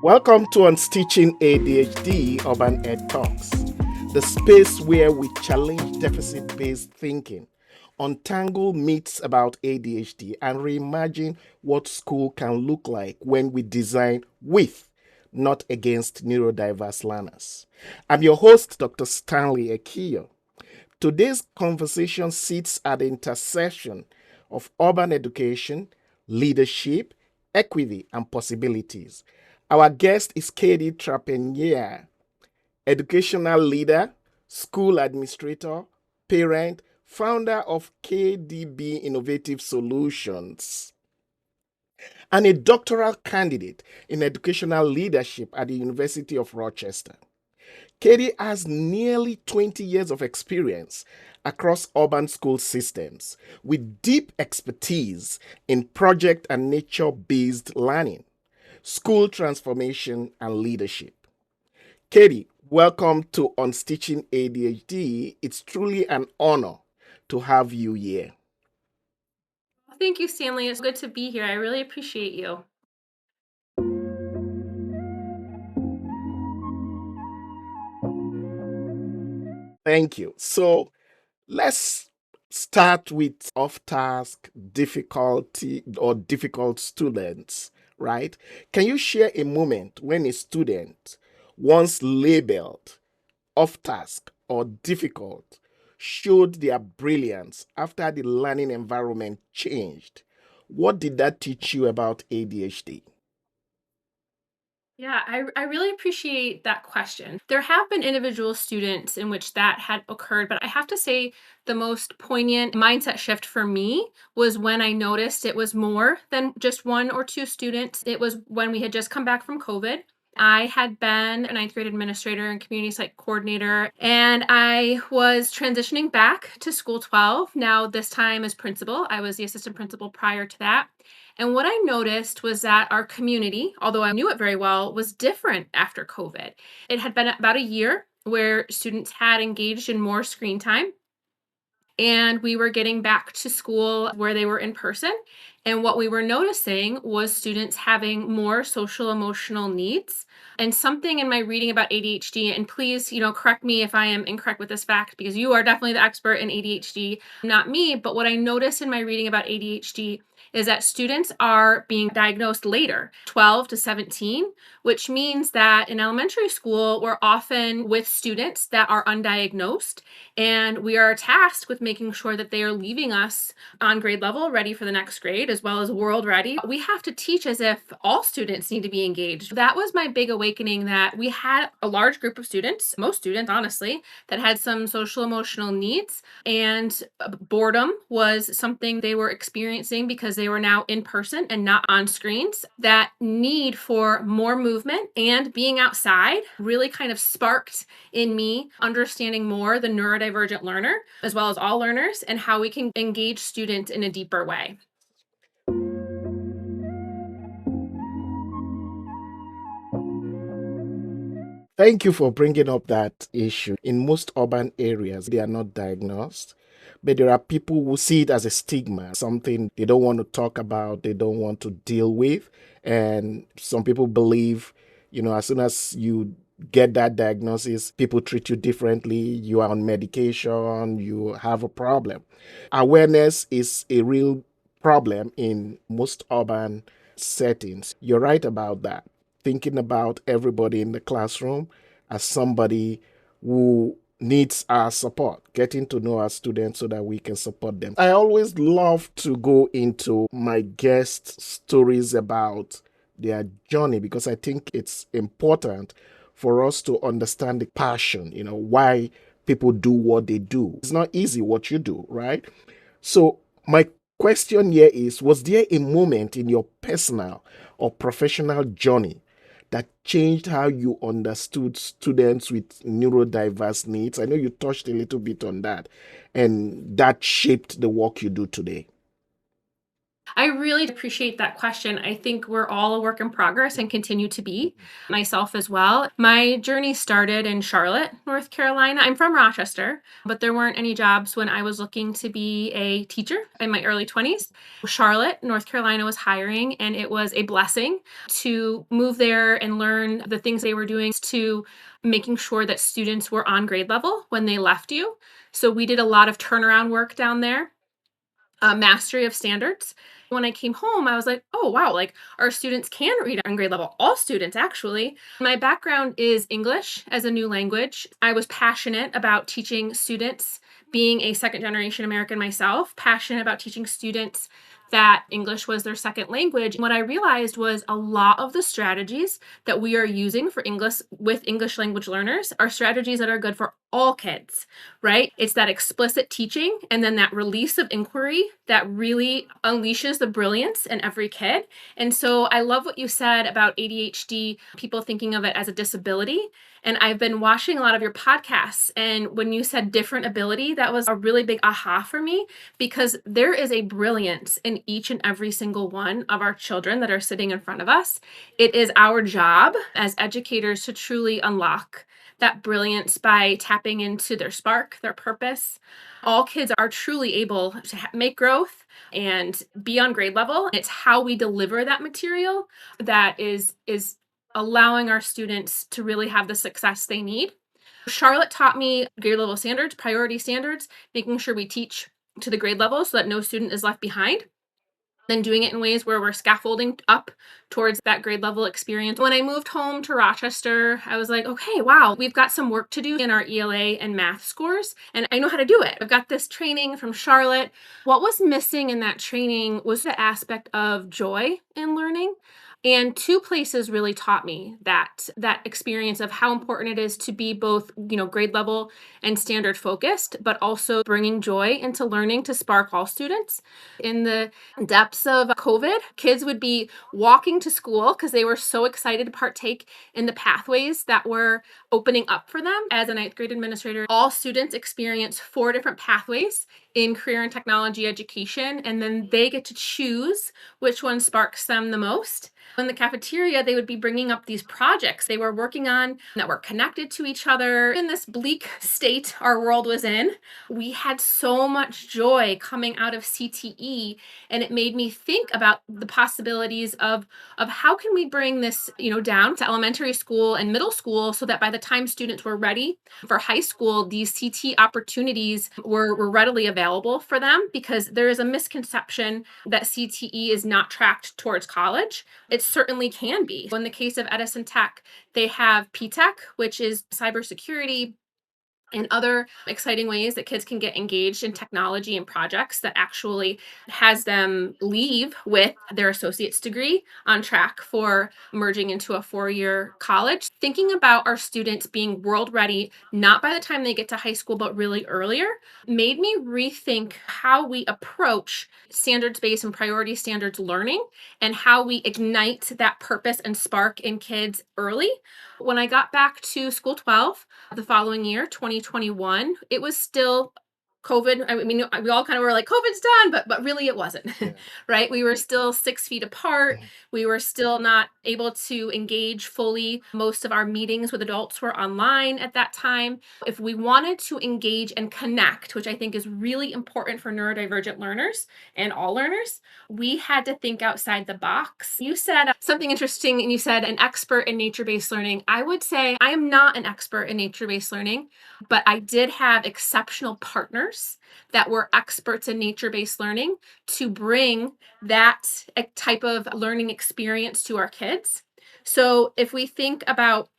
Welcome to Unstitching ADHD Urban Ed Talks, the space where we challenge deficit-based thinking, untangle myths about ADHD, and reimagine what school can look like when we design with, not against neurodiverse learners. I'm your host, Dr. Stanley Ekiyor. Today's conversation sits at the intersection of urban education, leadership, equity, and possibilities. Our guest is Katie Trepanier, educational leader, school administrator, parent, founder of KTB Innovative Solutions, and a doctoral candidate in educational leadership at the University of Rochester. Katie has nearly 20 years of experience across urban school systems with deep expertise in project and nature-based learning, school transformation, and leadership. Katie, welcome to Unstitching ADHD. It's truly an honor to have you here. Thank you, Stanley. It's good to be here. I really appreciate you. Thank you. So let's start with off-task difficulty or difficult students, right? Can you share a moment when a student, once labeled off-task or difficult, showed their brilliance after the learning environment changed? What did that teach you about ADHD? Yeah, I really appreciate that question. There have been individual students in which that had occurred, but I have to say the most poignant mindset shift for me was when I noticed it was more than just one or two students. It was when we had just come back from COVID. I had been a ninth grade administrator and community site coordinator, and I was transitioning back to school 12. Now, this time as principal, I was the assistant principal prior to that. And what I noticed was that our community, although I knew it very well, was different after COVID. It had been about a year where students had engaged in more screen time, and we were getting back to school where they were in person. And what we were noticing was students having more social emotional needs. And something in my reading about ADHD, and please, correct me if I am incorrect with this fact, because you are definitely the expert in ADHD, not me. But what I noticed in my reading about ADHD is that students are being diagnosed later, 12 to 17, which means that in elementary school, we're often with students that are undiagnosed, and we are tasked with making sure that they are leaving us on grade level, ready for the next grade, as well as world ready. We have to teach as if all students need to be engaged. That was my big awakening, that we had a large group of students, most students, honestly, that had some social emotional needs, and boredom was something they were experiencing because they were now in person and not on screens. That need for more movement and being outside really kind of sparked in me understanding more the neurodivergent learner, as well as all learners, and how we can engage students in a deeper way. Thank you for bringing up that issue. In most urban areas, they are not diagnosed, but there are people who see it as a stigma, something they don't want to talk about, they don't want to deal with. And some people believe, as soon as you get that diagnosis, people treat you differently, you are on medication, you have a problem. Awareness is a real problem in most urban settings. You're right about that. Thinking about everybody in the classroom as somebody who needs our support, getting to know our students so that we can support them. I always love to go into my guest stories about their journey because I think it's important for us to understand the passion, why people do what they do. It's not easy what you do, right? So, my question here is, was there a moment in your personal or professional journey that changed how you understood students with neurodiverse needs? I know you touched a little bit on that, and that shaped the work you do today. I really appreciate that question. I think we're all a work in progress and continue to be, myself as well. My journey started in Charlotte, North Carolina. I'm from Rochester, but there weren't any jobs when I was looking to be a teacher in my early 20s. Charlotte, North Carolina was hiring, and it was a blessing to move there and learn the things they were doing to making sure that students were on grade level when they left you. So we did a lot of turnaround work down there, mastery of standards. When I came home, I was like, oh, wow, like our students can read on grade level. All students, actually. My background is English as a new language. I was passionate about teaching students, being a second generation American myself, passionate about teaching students that English was their second language. What I realized was a lot of the strategies that we are using for English with English language learners are strategies that are good for all kids, right? It's that explicit teaching and then that release of inquiry that really unleashes the brilliance in every kid. And so I love what you said about ADHD, people thinking of it as a disability. And I've been watching a lot of your podcasts. And when you said different ability, that was a really big aha for me because there is a brilliance in each and every single one of our children that are sitting in front of us. It is our job as educators to truly unlock that brilliance by tapping into their spark, their purpose. All kids are truly able to make growth and be on grade level. It's how we deliver that material that is allowing our students to really have the success they need. Charlotte taught me grade level standards, priority standards, making sure we teach to the grade level so that no student is left behind, then doing it in ways where we're scaffolding up towards that grade level experience. When I moved home to Rochester, I was like, okay, wow, we've got some work to do in our ELA and math scores, and I know how to do it. I've got this training from Charlotte. What was missing in that training was the aspect of joy in learning. And two places really taught me that experience of how important it is to be both, grade level and standard focused, but also bringing joy into learning to spark all students. In the depths of COVID, kids would be walking to school because they were so excited to partake in the pathways that were opening up for them. As a ninth grade administrator, all students experience 4 different pathways in career and technology education, and then they get to choose which one sparks them the most. In the cafeteria, they would be bringing up these projects they were working on that were connected to each other. In this bleak state our world was in, we had so much joy coming out of CTE, and it made me think about the possibilities of how can we bring this, down to elementary school and middle school so that by the time students were ready for high school, these CT opportunities were readily available for them, because there is a misconception that CTE is not tracked towards college. It certainly can be. In the case of Edison Tech, they have PTech, which is cybersecurity, and other exciting ways that kids can get engaged in technology and projects that actually has them leave with their associate's degree on track for merging into a 4-year college. Thinking about our students being world ready, not by the time they get to high school, but really earlier, made me rethink how we approach standards-based and priority standards learning and how we ignite that purpose and spark in kids early. When I got back to school 12, the following year, 2021, it was still COVID. I mean, we all kind of were like, COVID's done, but really it wasn't, Yeah. right? We were still 6 feet apart. We were still not able to engage fully. Most of our meetings with adults were online at that time. If we wanted to engage and connect, which I think is really important for neurodivergent learners and all learners, we had to think outside the box. You said something interesting, and you said an expert in nature-based learning. I would say I am not an expert in nature-based learning, but I did have exceptional partners that were experts in nature-based learning to bring that type of learning experience to our kids. So if we think about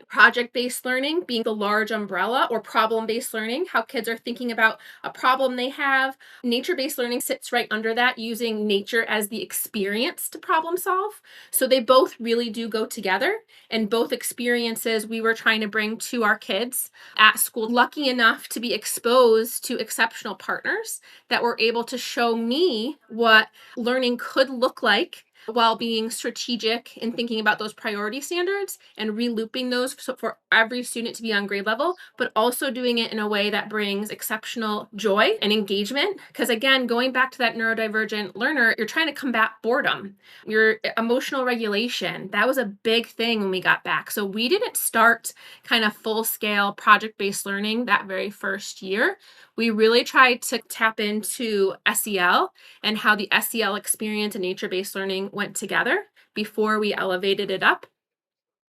project-based learning being the large umbrella, or problem-based learning, how kids are thinking about a problem they have. Nature-based learning sits right under that, using nature as the experience to problem solve. So they both really do go together, and both experiences we were trying to bring to our kids at school. Lucky enough to be exposed to exceptional partners that were able to show me what learning could look like while being strategic in thinking about those priority standards and re-looping those for every student to be on grade level, but also doing it in a way that brings exceptional joy and engagement. Because again, going back to that neurodivergent learner, you're trying to combat boredom. Your emotional regulation, that was a big thing when we got back. So we didn't start kind of full scale project based learning that very first year. We really tried to tap into SEL and how the SEL experience and nature based learning went together before we elevated it up.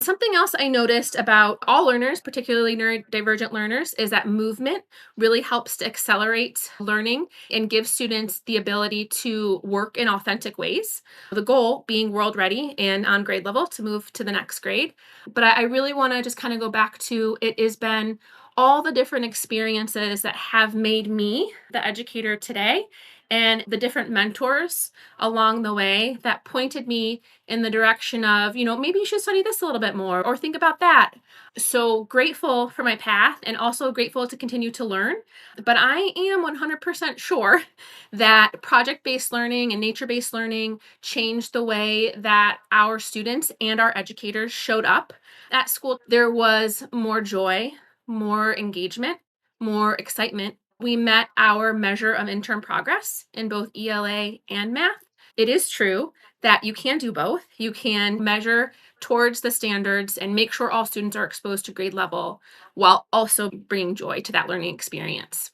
Something else I noticed about all learners, particularly neurodivergent learners, is that movement really helps to accelerate learning and give students the ability to work in authentic ways. The goal being world ready and on grade level to move to the next grade. But I really want to just kind of go back to it has been all the different experiences that have made me the educator today and the different mentors along the way that pointed me in the direction of, maybe you should study this a little bit more or think about that. So grateful for my path and also grateful to continue to learn. But I am 100% sure that project based learning and nature based learning changed the way that our students and our educators showed up at school. There was more joy, more engagement, more excitement. We met our measure of interim progress in both ELA and math. It is true that you can do both. You can measure towards the standards and make sure all students are exposed to grade level while also bringing joy to that learning experience.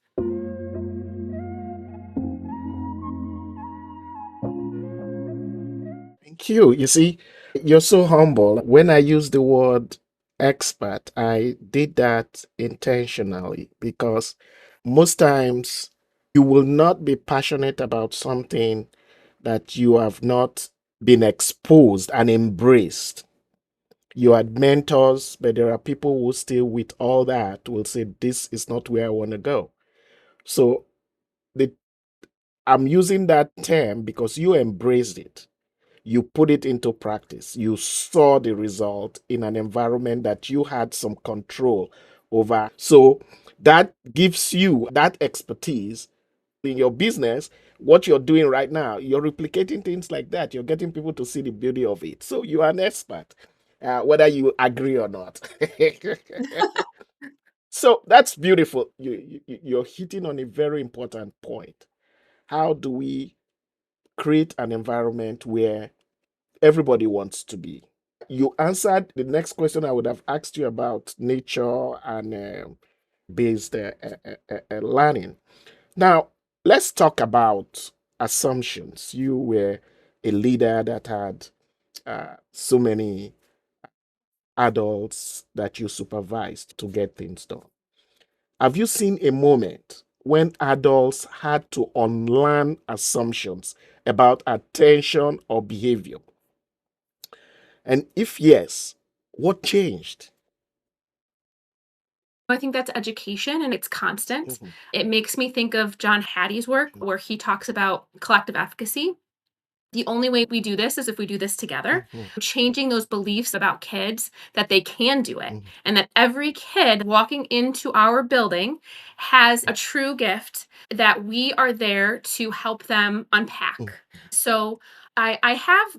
Thank you. You see, you're so humble. When I use the word expert, I did that intentionally because most times you will not be passionate about something that you have not been exposed and embraced. You had mentors, but there are people who still, with all that, will say, this is not where I want to go. So the, I'm using that term because you embraced it. You put it into practice. You saw the result in an environment that you had some control over. So that gives you that expertise in your business. What you're doing right now, you're replicating things like that. You're getting people to see the beauty of it. So you are an expert, whether you agree or not. So that's beautiful. You're hitting on a very important point. How do we create an environment where everybody wants to be? You answered the next question I would have asked you about nature and based learning. Now, let's talk about assumptions. You were a leader that had so many adults that you supervised to get things done. Have you seen a moment when adults had to unlearn assumptions about attention or behavior? And if yes, what changed? I think that's education and it's constant. Mhm, It makes me think of John Hattie's work where he talks about collective efficacy. The only way we do this is if we do this together, mhm, changing those beliefs about kids that they can do it mhm, and that every kid walking into our building has a true gift that we are there to help them unpack. mhm, So I have,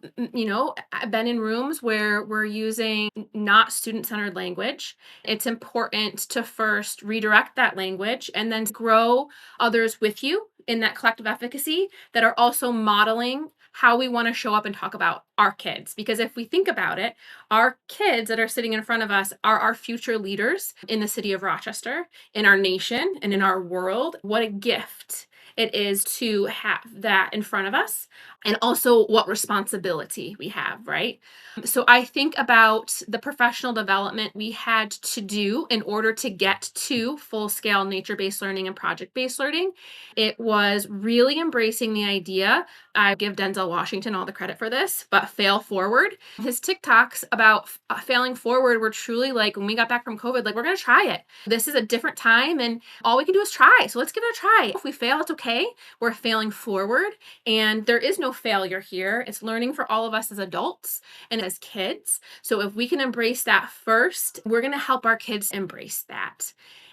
I've been in rooms where we're using not student centered language. It's important to first redirect that language and then grow others with you in that collective efficacy that are also modeling how we want to show up and talk about our kids. Because if we think about it, our kids that are sitting in front of us are our future leaders in the city of Rochester, in our nation, and in our world. What a gift it is to have that in front of us, and also what responsibility we have, right? So I think about the professional development we had to do in order to get to full scale nature based learning and project based learning. It was really embracing the idea. I give Denzel Washington all the credit for this, but fail forward. His TikToks about failing forward were truly like when we got back from COVID, like, we're going to try it. This is a different time and all we can do is try. So let's give it a try. If we fail, it's okay. We're failing forward and there is no failure here. It's learning for all of us as adults and as kids. So if we can embrace that first, we're going to help our kids embrace that.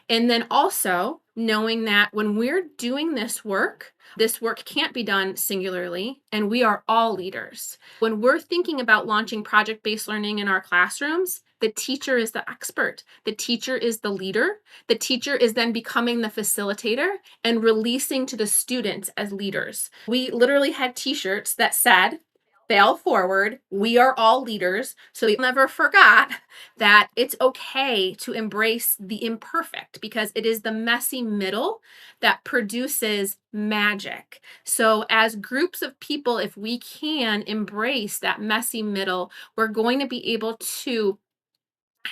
And then also knowing that when we're doing this work can't be done singularly, and we are all leaders. When we're thinking about launching project based learning in our classrooms, the teacher is the expert, the teacher is the leader, the teacher is then becoming the facilitator and releasing to the students as leaders. We literally had t shirts that said, "Fail forward, we are all leaders." So we never forgot that it's okay to embrace the imperfect, because it is the messy middle that produces magic. So, as groups of people, if we can embrace that messy middle, we're going to be able to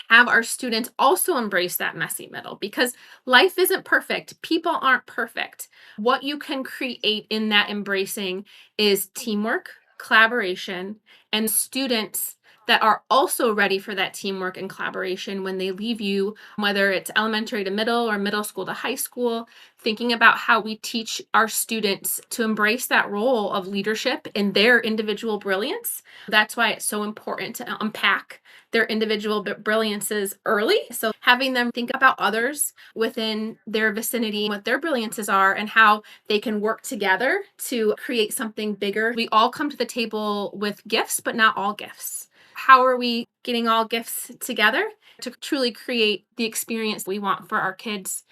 have our students also embrace that messy middle, because life isn't perfect. People aren't perfect. What you can create in that embracing is teamwork, collaboration, and students that are also ready for that teamwork and collaboration when they leave you, whether it's elementary to middle or middle school to high school, thinking about how we teach our students to embrace that role of leadership in their individual brilliance. That's why it's so important to unpack their individual brilliances early. So having them think about others within their vicinity, what their brilliances are, and how they can work together to create something bigger. We all come to the table with gifts, but not all gifts. How are we getting all gifts together to truly create the experience we want for our kids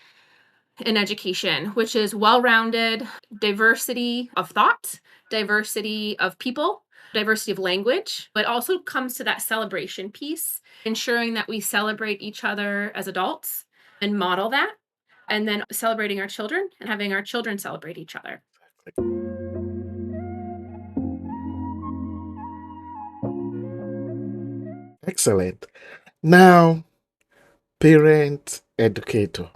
in education, which is well-rounded diversity of thought, diversity of people, diversity of language, but also comes to that celebration piece, ensuring that we celebrate each other as adults and model that, and then celebrating our children and having our children celebrate each other. Excellent. Now, parent educator.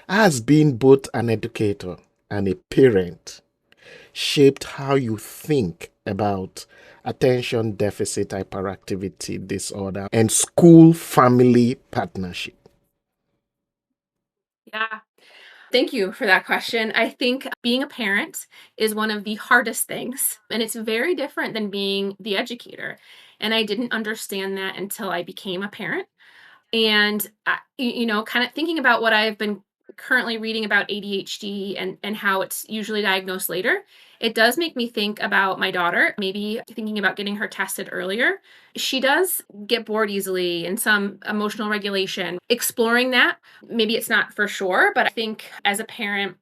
As being both an educator and a parent, shaped how you think about attention deficit hyperactivity disorder and school family partnership? Yeah. Thank you for that question. I think being a parent is one of the hardest things, and it's very different than being the educator. And I didn't understand that until I became a parent. And kind of thinking about what I've been currently reading about ADHD and how it's usually diagnosed later, it does make me think about my daughter, maybe thinking about getting her tested earlier. She does get bored easily and some emotional regulation. Exploring that, maybe it's not for sure, but I think as a parent,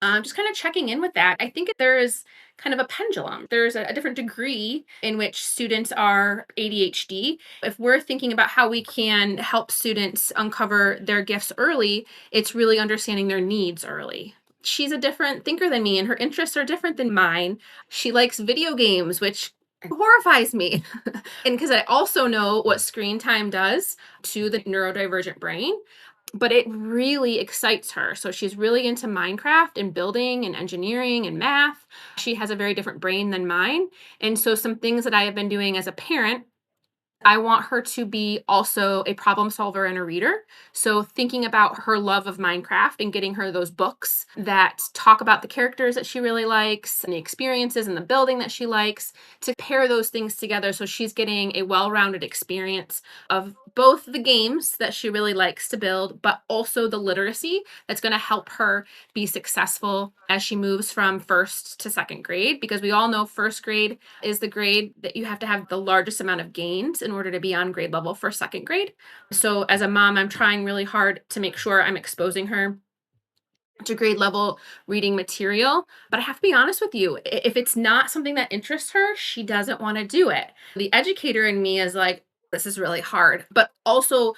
just kind of checking in with that. I think there is kind of a pendulum. There's a different degree in which students are ADHD. If we're thinking about how we can help students uncover their gifts early, it's really understanding their needs early. She's a different thinker than me, and her interests are different than mine. She likes video games, which horrifies me. And because I also know what screen time does to the neurodivergent brain, but it really excites her. So she's really into Minecraft and building and engineering and math. She has a very different brain than mine. And so some things that I have been doing as a parent, I want her to be also a problem solver and a reader. So, thinking about her love of Minecraft and getting her those books that talk about the characters that she really likes and the experiences and the building that she likes, to pair those things together so she's getting a well rounded experience of both the games that she really likes to build, but also the literacy that's going to help her be successful as she moves from first to second grade. Because we all know first grade is the grade that you have to have the largest amount of gains in order to be on grade level for second grade. So as a mom, I'm trying really hard to make sure I'm exposing her to grade level reading material. But I have to be honest with you, if it's not something that interests her, she doesn't want to do it. The educator in me is like, this is really hard. But also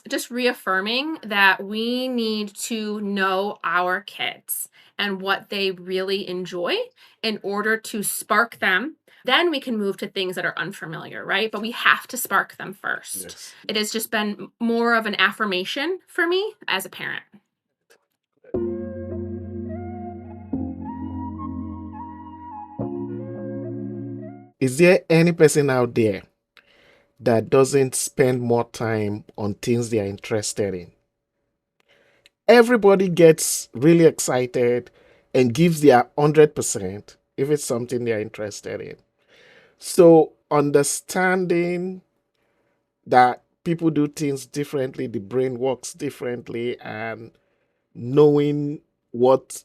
just reaffirming that we need to know our kids and what they really enjoy in order to spark them. Then we can move to things that are unfamiliar, right? But we have to spark them first. Yes. It has just been more of an affirmation for me as a parent. Is there any person out there that doesn't spend more time on things they are interested in? Everybody gets really excited and gives their 100% if it's something they're interested in. So, understanding that people do things differently, the brain works differently, and knowing what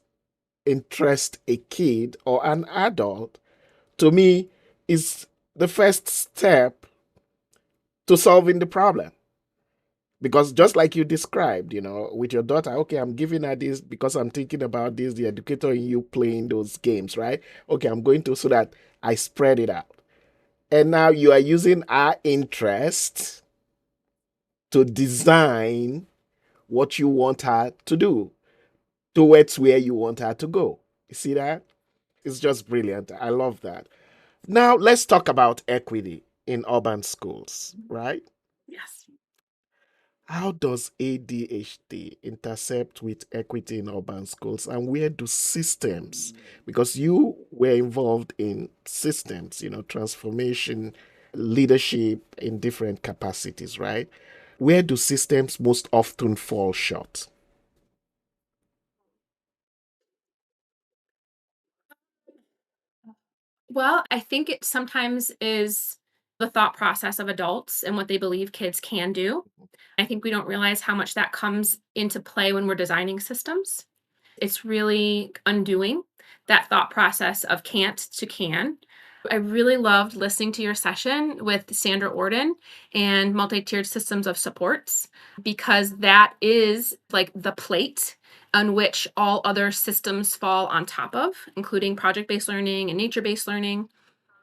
interests a kid or an adult, to me, is the first step to solving the problem. Because just like you described, with your daughter, okay, I'm giving her this because I'm thinking about this, the educator in you playing those games, right? Okay, I'm going to, so that I spread it out. And now you are using our interest to design what you want her to do towards where you want her to go. You see that? It's just brilliant. I love that. Now, let's talk about equity in urban schools, right? Yes. How does ADHD intercept with equity in urban schools, and where do systems, because you were involved in systems, transformation, leadership in different capacities, right? Where do systems most often fall short? Well, I think it sometimes is the thought process of adults and what they believe kids can do. I think we don't realize how much that comes into play when we're designing systems. It's really undoing that thought process of can't to can. I really loved listening to your session with Sandra Orden and multi-tiered systems of supports, because that is like the plate on which all other systems fall on top of, including project-based learning and nature-based learning.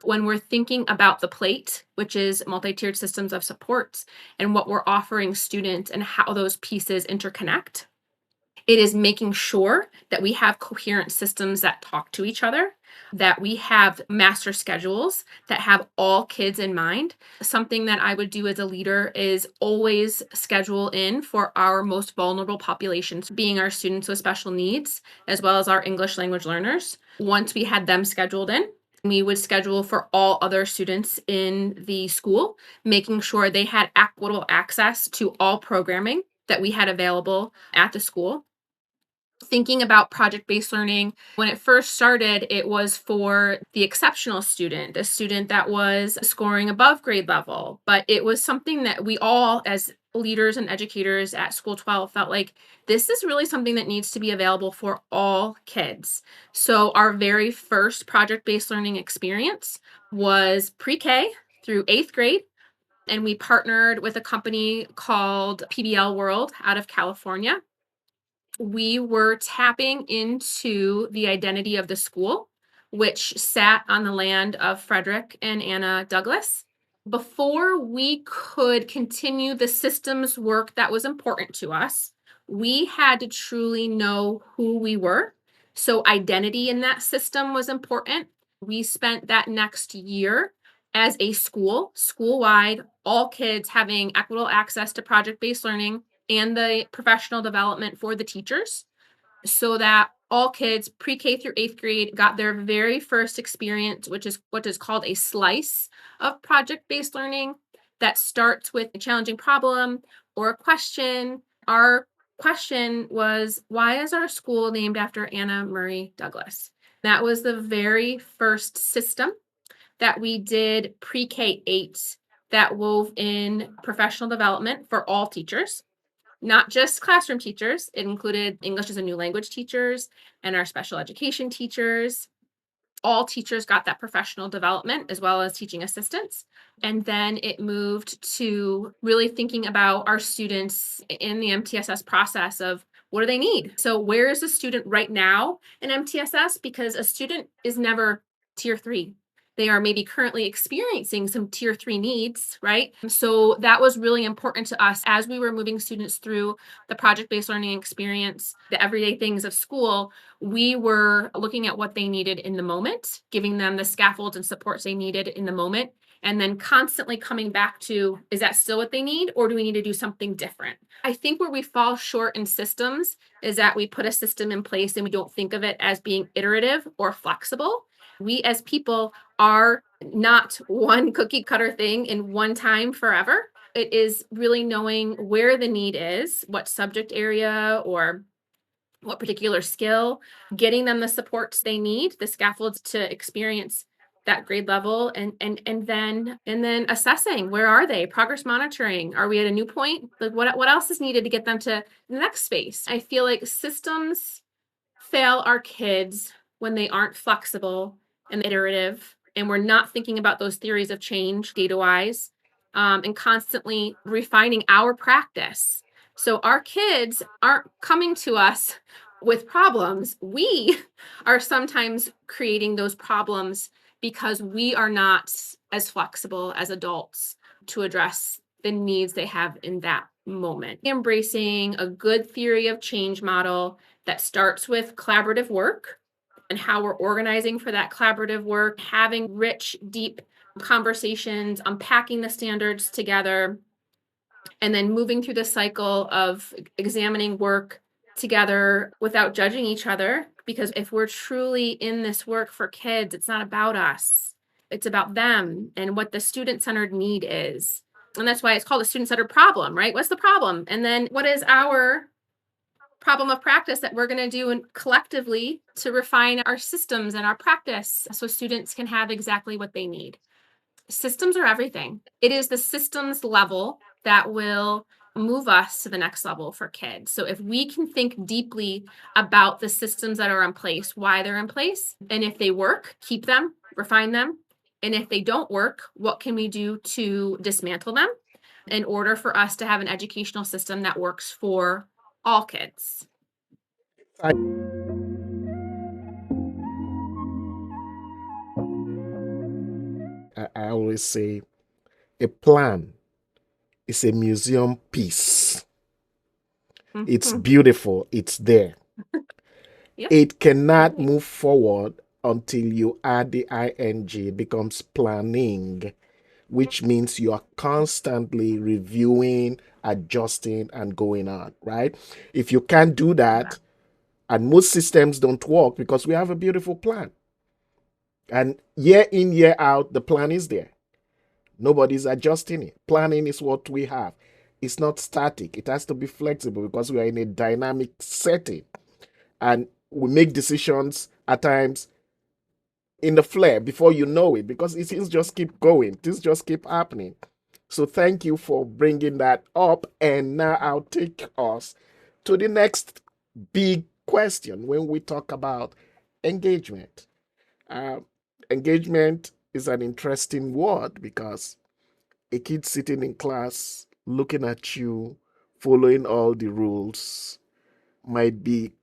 When we're thinking about the plate, which is multi-tiered systems of supports, and what we're offering students and how those pieces interconnect, it is making sure that we have coherent systems that talk to each other, that we have master schedules that have all kids in mind. Something that I would do as a leader is always schedule in for our most vulnerable populations, being our students with special needs, as well as our English language learners. Once we had them scheduled in, we would schedule for all other students in the school, making sure they had equitable access to all programming that we had available at the school. Thinking about project-based learning, when it first started, it was for the exceptional student, the student that was scoring above grade level. But it was something that we all, as leaders and educators at School 12, felt like this is really something that needs to be available for all kids. So our very first project-based learning experience was pre-K through 8th grade. And we partnered with a company called PBL World out of California. We were tapping into the identity of the school, which sat on the land of Frederick and Anna Douglass. Before we could continue the systems work that was important to us, we had to truly know who we were. So, identity in that system was important. We spent that next year as a school, school wide, all kids having equitable access to project based learning and the professional development for the teachers, so that all kids pre-K through 8th grade got their very first experience, which is what is called a slice of project-based learning that starts with a challenging problem or a question. Our question was, why is our school named after Anna Murray Douglas? That was the very first system that we did pre-K 8 that wove in professional development for all teachers, not just classroom teachers. It included English as a new language teachers and our special education teachers. All teachers got that professional development as well as teaching assistants. And then it moved to really thinking about our students in the MTSS process of what do they need? So, where is a student right now in MTSS? Because a student is never tier 3. They are maybe currently experiencing some tier 3 needs, right? So that was really important to us as we were moving students through the project based learning experience, the everyday things of school. We were looking at what they needed in the moment, giving them the scaffolds and supports they needed in the moment, and then constantly coming back to, is that still what they need, or do we need to do something different? I think where we fall short in systems is that we put a system in place and we don't think of it as being iterative or flexible. We as people are not one cookie cutter thing in one time forever. It is really knowing where the need is, what subject area or what particular skill, getting them the supports they need, the scaffolds to experience that grade level, and then assessing, where are they? Progress monitoring. Are we at a new point? Like, what else is needed to get them to the next space? I feel like systems fail our kids when they aren't flexible and iterative, and we're not thinking about those theories of change data wise, and constantly refining our practice. So our kids aren't coming to us with problems. We are sometimes creating those problems because we are not as flexible as adults to address the needs they have in that moment. Embracing a good theory of change model that starts with collaborative work and how we're organizing for that collaborative work, having rich, deep conversations, unpacking the standards together, and then moving through the cycle of examining work together without judging each other. Because if we're truly in this work for kids, it's not about us, it's about them and what the student centered need is. And that's why it's called a student centered problem, right? What's the problem? And then what is our problem of practice that we're going to do and collectively to refine our systems and our practice so students can have exactly what they need. Systems are everything. It is the systems level that will move us to the next level for kids. So if we can think deeply about the systems that are in place, why they're in place, and if they work, keep them, refine them. And if they don't work, what can we do to dismantle them in order for us to have an educational system that works for all kids? I, I always say a plan is a museum piece. It's Mhm. beautiful, it's there. Yep. It cannot Right. move forward until you add the ing, it becomes planning, which means you are constantly reviewing, adjusting, and going on, right? If you can't do that, and most systems don't work because we have a beautiful plan. And year in, year out, the plan is there. Nobody's adjusting it. Planning is what we have. It's not static. It has to be flexible because we are in a dynamic setting. And we make decisions at times in the flare before you know it because things just keep going. Things just keep happening. So thank you for bringing that up. And now I'll take us to the next big question when we talk about engagement. Uh, Engagement is an interesting word because a kid sitting in class looking at you, following all the rules, might be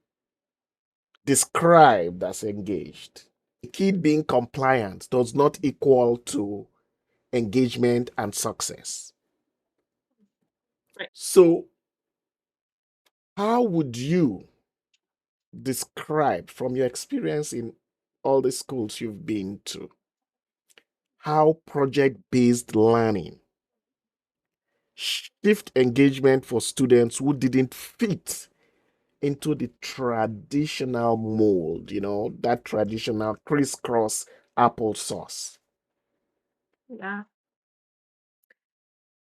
described as engaged. A kid being compliant does not equal to engagement and success. Right. So, how would you describe from your experience in all the schools you've been to how project based learning shift engagement for students who didn't fit into the traditional mold, that traditional crisscross applesauce? Yeah.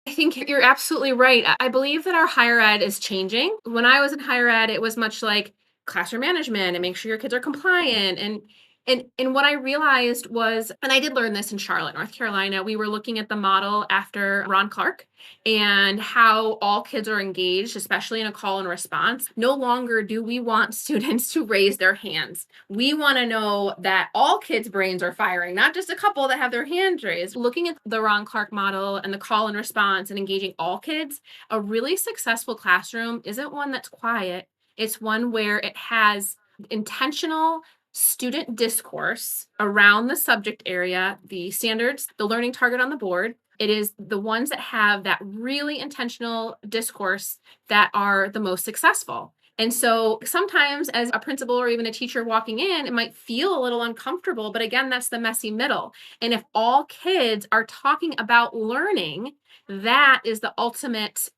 I think you're absolutely right. I believe that our higher ed is changing. When I was in higher ed, it was much like classroom management and make sure your kids are compliant. And what I realized was, and I did learn this in Charlotte, North Carolina, we were looking at the model after Ron Clark and how all kids are engaged, especially in a call and response. No longer do we want students to raise their hands. We want to know that all kids' brains are firing, not just a couple that have their hands raised. Looking at the Ron Clark model and the call and response and engaging all kids, a really successful classroom isn't one that's quiet. It's one where it has intentional student discourse around the subject area, the standards, the learning target on the board. It is the ones that have that really intentional discourse that are the most successful. And so sometimes, as a principal or even a teacher walking in, it might feel a little uncomfortable. But again, that's the messy middle. And if all kids are talking about learning, that is the ultimate,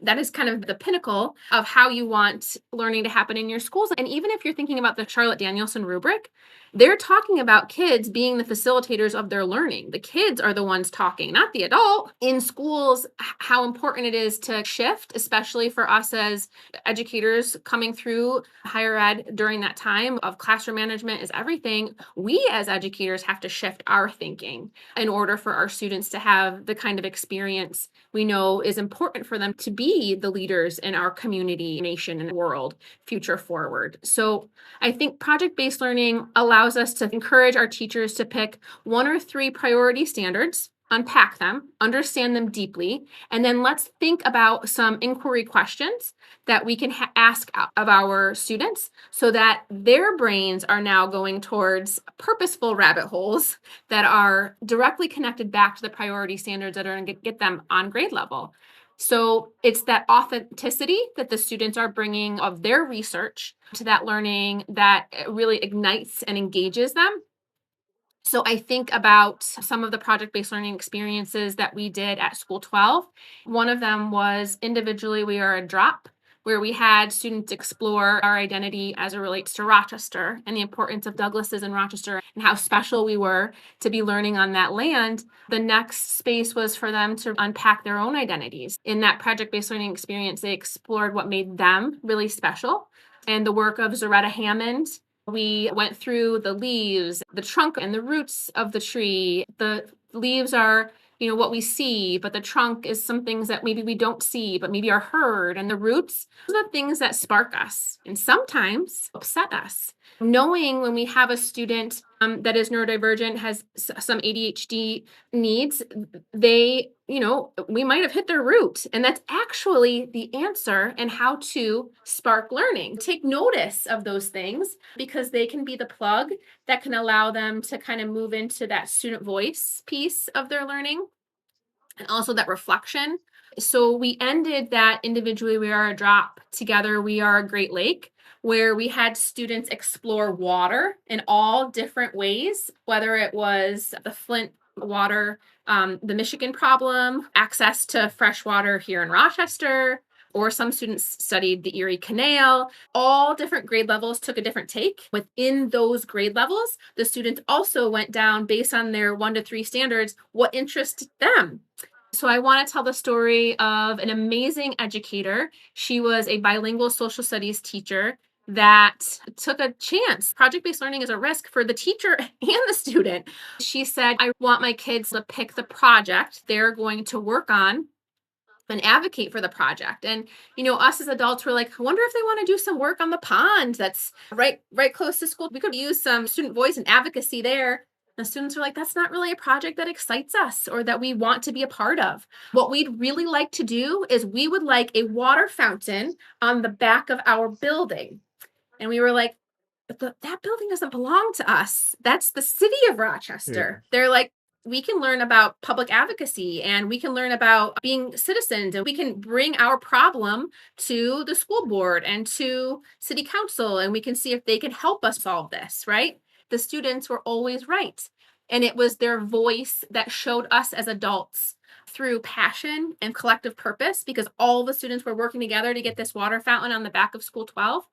that is kind of the pinnacle of how you want learning to happen in your schools. And even if you're thinking about the Charlotte Danielson rubric, They're talking about kids being the facilitators of their learning. The kids are the ones talking, not the adult. In schools, how important it is to shift, especially for us as educators coming through higher ed during that time of classroom management is everything. We as educators have to shift our thinking in order for our students to have the kind of experience we know is important for them to be the leaders in our community, nation, and world future forward. So I think project-based learning allows us to encourage our teachers to pick 1 or 3 priority standards, unpack them, understand them deeply, and then let's think about some inquiry questions that we can ask of our students so that their brains are now going towards purposeful rabbit holes that are directly connected back to the priority standards that are going to get them on grade level. So it's that authenticity that the students are bringing of their research to that learning that really ignites and engages them. So I think about some of the project-based learning experiences that we did at School 12. One of them was Individually We Are a Drop, where we had students explore our identity as it relates to Rochester and the importance of Douglas's in Rochester and how special we were to be learning on that land. The next space was for them to unpack their own identities. In that project-based learning experience, they explored what made them really special and the work of Zaretta Hammond. We went through the leaves, the trunk, and the roots of the tree. The leaves are, what we see, but the trunk is some things that maybe we don't see, but maybe are heard. And the roots are the things that spark us and sometimes upset us. Knowing when we have a student that is neurodivergent, has some ADHD needs, we might have hit their root. And that's actually the answer and how to spark learning. Take notice of those things because they can be the plug that can allow them to kind of move into that student voice piece of their learning and also that reflection. So we ended that Individually We Are a Drop, Together We Are a Great Lake, where we had students explore water in all different ways, whether it was the Flint water, the Michigan problem, access to fresh water here in Rochester, or some students studied the Erie Canal. All different grade levels took a different take. Within those grade levels, the students also went down based on their 1 to 3 standards, what interested them. So I want to tell the story of an amazing educator. She was a bilingual social studies teacher that took a chance. Project-based learning is a risk for the teacher and the student. She said, I want my kids to pick the project they're going to work on and advocate for the project. And us as adults were like, I wonder if they want to do some work on the pond that's right close to school. We could use some student voice and advocacy there. The students were like, that's not really a project that excites us or that we want to be a part of. What we'd really like to do is we would like a water fountain on the back of our building. And we were like, but that building doesn't belong to us. That's the city of Rochester. They're like, we can learn about public advocacy and we can learn about being citizens and we can bring our problem to the school board and to city council and we can see if they can help us solve this, right? The students were always right. And it was their voice that showed us as adults through passion and collective purpose, because all the students were working together to get this water fountain on the back of School 12,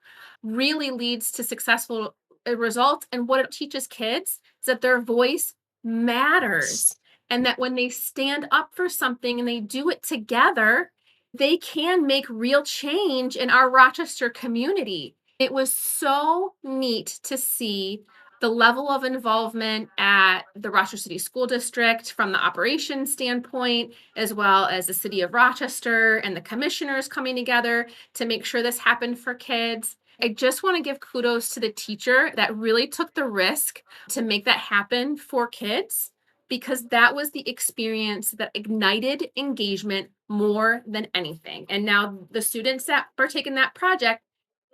really leads to successful results. And what it teaches kids is that their voice matters and that when they stand up for something and they do it together, they can make real change in our Rochester community. It was so neat to see the level of involvement at the Rochester City School District from the operations standpoint, as well as the city of Rochester and the commissioners coming together to make sure this happened for kids. I just want to give kudos to the teacher that really took the risk to make that happen for kids, because that was the experience that ignited engagement more than anything. And now the students that partake in that project,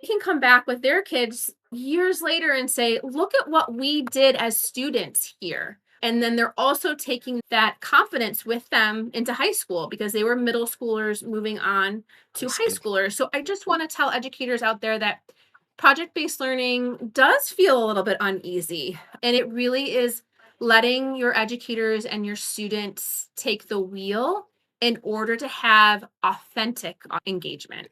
they can come back with their kids years later and say, look at what we did as students here. And then they're also taking that confidence with them into high school because they were middle schoolers moving on to high schoolers. So I just want to tell educators out there that project-based learning does feel a little bit uneasy. And it really is letting your educators and your students take the wheel in order to have authentic engagement.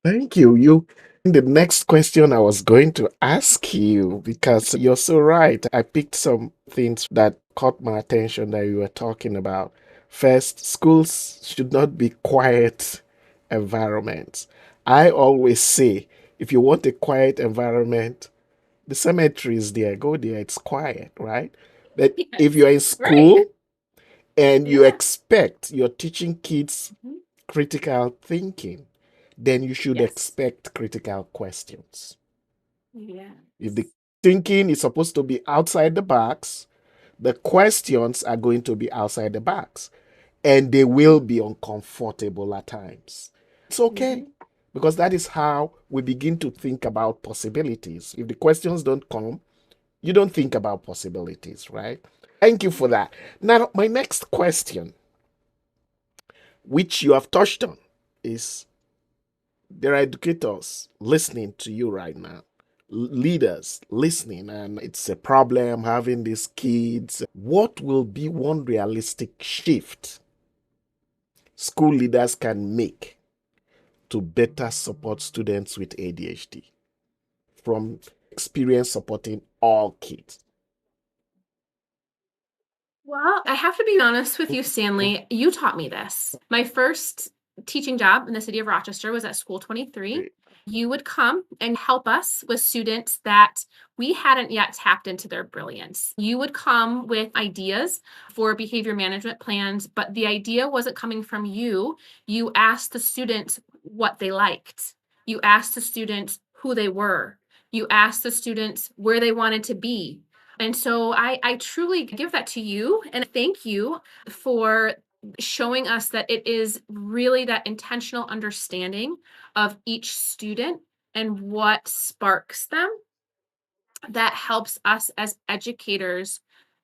Thank you. The next question I was going to ask you, because you're so right. I picked some things that caught my attention that you were talking about. First, schools should not be quiet environments. I always say, if you want a quiet environment, the cemetery is there. Go there, it's quiet, right? But if Yes. you're in Right. school and you Yeah. expect you're teaching kids Mhm. critical thinking, then you should Yes. expect critical questions. If the Yes. thinking is supposed to be outside the box, the questions are going to be outside the box and they will be uncomfortable at times. It's okay Mhm. because that is how we begin to think about possibilities. If the questions don't come, you don't think about possibilities, right? Thank you for that. Now, my next question, which you have touched on, is there are educators listening to you right now, leaders listening, and it's a problem having these kids. What will be one realistic shift school leaders can make to better support students with ADHD from experience supporting all kids? Well, I have to be honest with you, Stanley. You taught me this. My first teaching job in the city of Rochester was at School 23. You would come and help us with students that we hadn't yet tapped into their brilliance. You would come with ideas for behavior management plans, but the idea wasn't coming from you. You asked the students what they liked, you asked the students who they were, you asked the students where they wanted to be. And so I truly give that to you and thank you for showing us that it is really that intentional understanding of each student and what sparks them that helps us as educators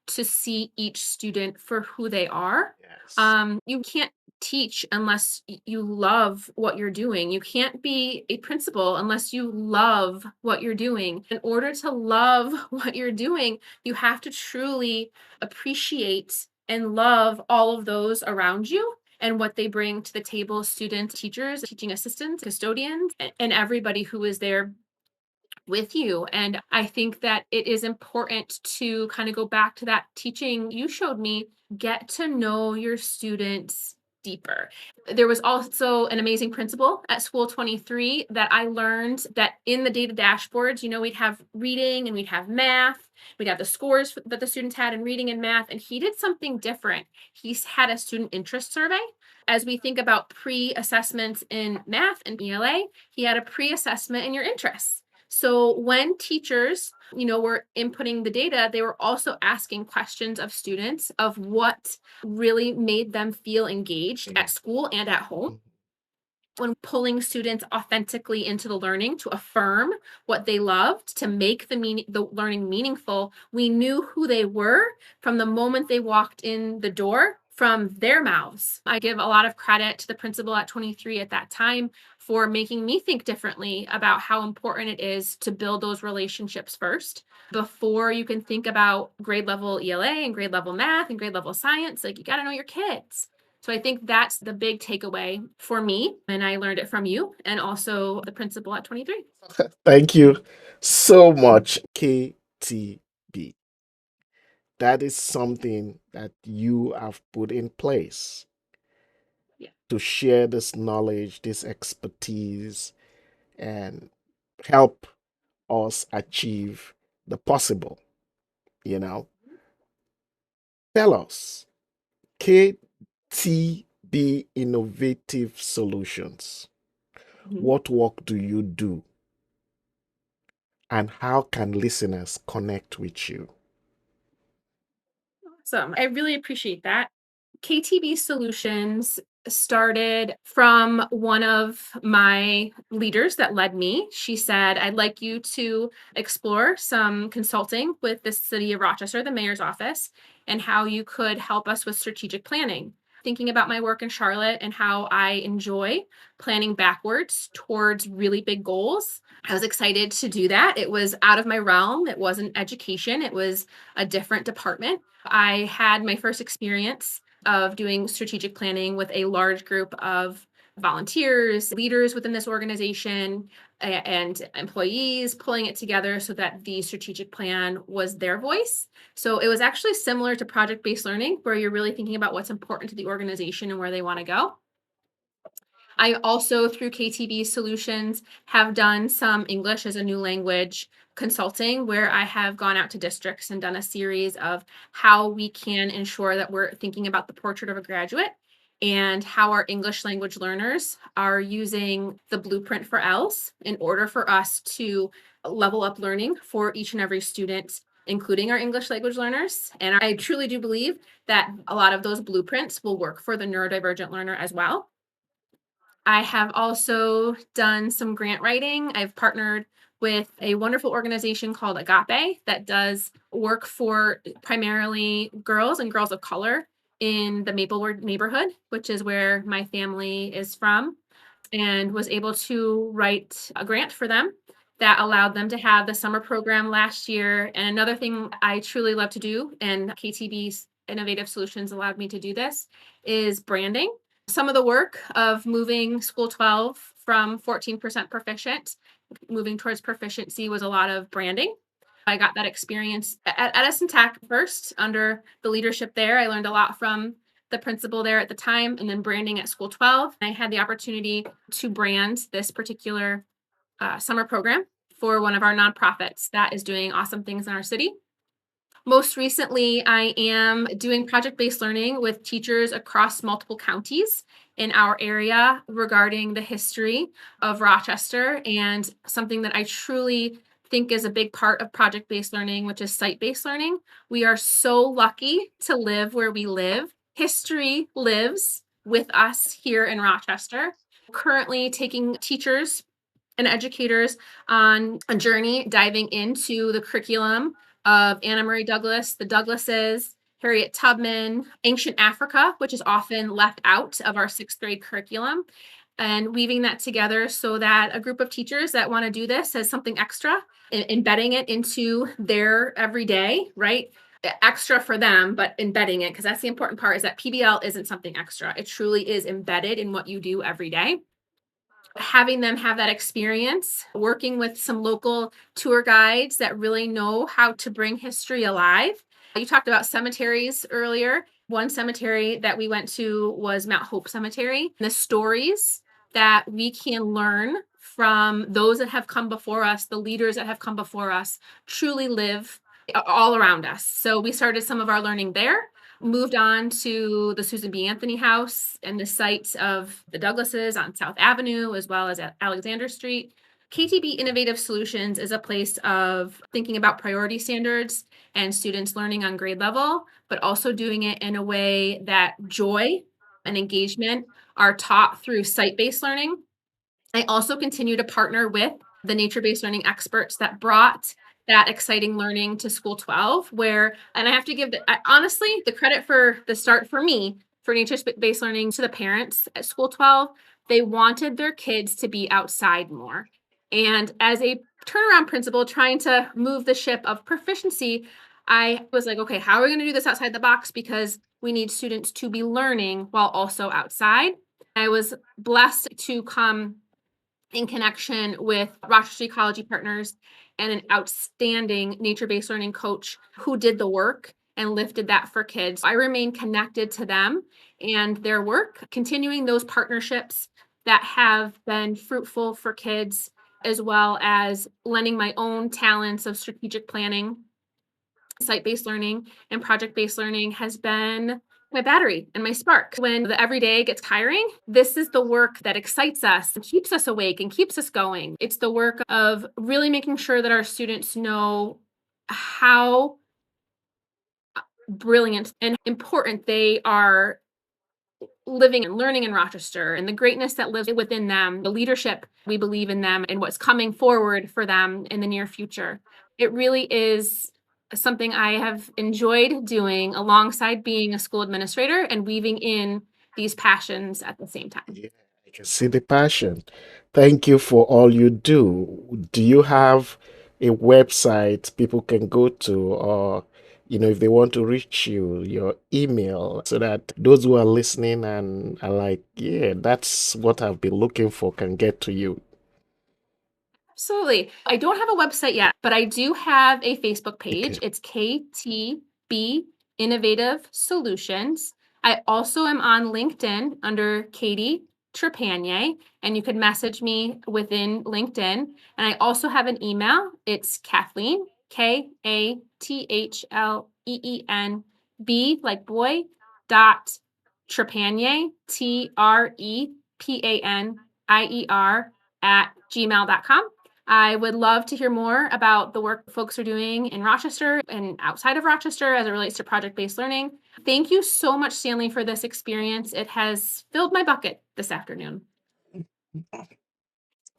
to see each student for who they are. Yes. You can't teach unless you love what you're doing. You can't be a principal unless you love what you're doing. In order to love what you're doing, you have to truly appreciate and love all of those around you and what they bring to the table: students, teachers, teaching assistants, custodians, and everybody who is there with you. And I think that it is important to kind of go back to that teaching you showed me, get to know your students deeper. There was also an amazing principal at School 23 that I learned that in the data dashboards, we'd have reading and we'd have math. We'd have the scores that the students had in reading and math, and he did something different. He's had a student interest survey. As we think about pre assessments in math and ELA, he had a pre assessment in your interests. So when teachers, were inputting the data, they were also asking questions of students of what really made them feel engaged Yeah. at school and at home. When pulling students authentically into the learning to affirm what they loved, to make the learning meaningful, we knew who they were from the moment they walked in the door from their mouths. I give a lot of credit to the principal at 23 at that time for making me think differently about how important it is to build those relationships first before you can think about grade level ELA and grade level math and grade level science. Like, you got to know your kids. So I think that's the big takeaway for me. And I learned it from you and also the principal at 23. Thank you so much, KTB. That is something that you have put in place Yeah. to share this knowledge, this expertise, and help us achieve the possible. You know, tell us, KTB Innovative Solutions, Mhm. what work do you do, and how can listeners connect with you? Awesome. I really appreciate that. KTB Solutions started from one of my leaders that led me. She said, I'd like you to explore some consulting with the city of Rochester, the mayor's office, and how you could help us with strategic planning. Thinking about my work in Charlotte and how I enjoy planning backwards towards really big goals, I was excited to do that. It was out of my realm. It wasn't education, it was a different department. I had my first experience of doing strategic planning with a large group of volunteers, leaders within this organization, and employees pulling it together so that the strategic plan was their voice. So it was actually similar to project-based learning, where you're really thinking about what's important to the organization and where they want to go. I also, through KTB Solutions, have done some English as a new language consulting, where I have gone out to districts and done a series of how we can ensure that we're thinking about the portrait of a graduate and how our English language learners are using the blueprint for ELS in order for us to level up learning for each and every student, including our English language learners. And I truly do believe that a lot of those blueprints will work for the neurodivergent learner as well. I have also done some grant writing. I've partnered with a wonderful organization called Agape that does work for primarily girls and girls of color in the Maplewood neighborhood, which is where my family is from, and was able to write a grant for them that allowed them to have the summer program last year. And another thing I truly love to do, and KTB's Innovative Solutions allowed me to do this, is branding. Some of the work of moving School 12 from 14% proficient, moving towards proficiency, was a lot of branding. I got that experience at Edison Tech first under the leadership there. I learned a lot from the principal there at the time, and then branding at School 12. I had the opportunity to brand this particular summer program for one of our nonprofits that is doing awesome things in our city. Most recently, I am doing project-based learning with teachers across multiple counties in our area regarding the history of Rochester, and something that I truly think is a big part of project-based learning, which is site-based learning. We are so lucky to live where we live. History lives with us here in Rochester. Currently taking teachers and educators on a journey diving into the curriculum of Anna Marie Douglas, the Douglases, Harriet Tubman, ancient Africa, which is often left out of our sixth grade curriculum, and weaving that together so that a group of teachers that want to do this as something extra, embedding it into their everyday, right? Extra for them, but embedding it, because that's the important part, is that PBL isn't something extra. It truly is embedded in what you do every day. Having them have that experience, working with some local tour guides that really know how to bring history alive. You talked about cemeteries earlier. One cemetery that we went to was Mount Hope Cemetery. The stories that we can learn from those that have come before us, the leaders that have come before us, truly live all around us. So we started some of our learning there. Moved on to the Susan B. Anthony House and the site of the Douglases on South Avenue, as well as at Alexander Street. KTB Innovative Solutions is a place of thinking about priority standards and students learning on grade level, but also doing it in a way that joy and engagement are taught through site-based learning. I also continue to partner with the nature-based learning experts that brought that exciting learning to School 12, where, and I have to give honestly, the credit for the start for me for nature-based learning to the parents at School 12. They wanted their kids to be outside more. And as a turnaround principal trying to move the ship of proficiency, I was like, okay, how are we going to do this outside the box? Because we need students to be learning while also outside. I was blessed to come in connection with Rochester Ecology Partners and an outstanding nature-based learning coach who did the work and lifted that for kids. I remain connected to them and their work, continuing those partnerships that have been fruitful for kids, as well as lending my own talents of strategic planning. Site-based learning and project-based learning has been my battery and my spark. When the everyday gets tiring, this is the work that excites us and keeps us awake and keeps us going. It's the work of really making sure that our students know how brilliant and important they are living and learning in Rochester, and the greatness that lives within them, the leadership we believe in them, and what's coming forward for them in the near future. It really is something I have enjoyed doing alongside being a school administrator and weaving in these passions at the same time. Yeah, I can see the passion. Thank you for all you do. Do you have a website people can go to, or if they want to reach you, your email, so that those who are listening and are like, yeah, that's what I've been looking for, can get to you. Absolutely. I don't have a website yet, but I do have a Facebook Okay. page. It's KTB Innovative Solutions. I also am on LinkedIn under Katie Trepanier, and you can message me within LinkedIn. And I also have an email. It's Kathleen, KATHLEEN, like boy, dot Trepanier, TREPANIER, at gmail.com. I would love to hear more about the work folks are doing in Rochester and outside of Rochester as it relates to project-based learning. Thank you so much, Stanley, for this experience. It has filled my bucket this afternoon.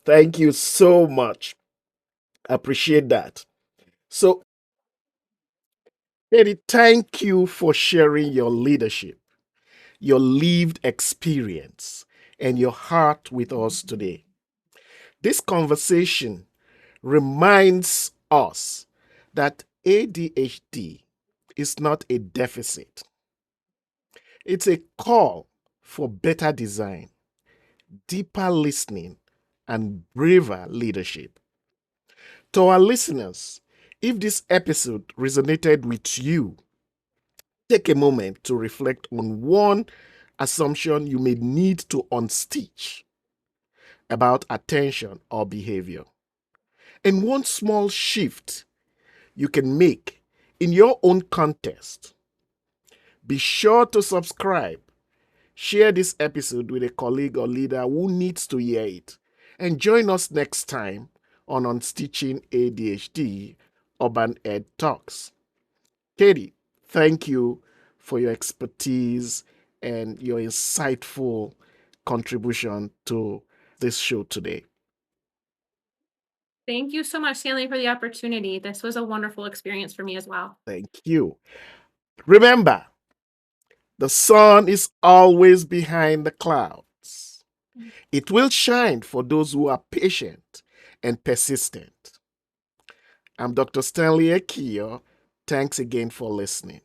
Thank you so much. Appreciate that. So, Eddie, thank you for sharing your leadership, your lived experience, and your heart with us today. This conversation reminds us that ADHD is not a deficit, it's a call for better design, deeper listening, and braver leadership. To our listeners, if this episode resonated with you, take a moment to reflect on one assumption you may need to unstitch about attention or behavior, and one small shift you can make in your own context. Be sure to subscribe. Share this episode with a colleague or leader who needs to hear it. And join us next time on Unstitching ADHD Urban Ed Talks. Katie, thank you for your expertise and your insightful contribution to this show today. Thank you so much, Stanley, for the opportunity. This was a wonderful experience for me as well. Thank you. Remember, the sun is always behind the clouds. It will shine for those who are patient and persistent. I'm Dr. Stanley Ekiyor. Thanks again for listening.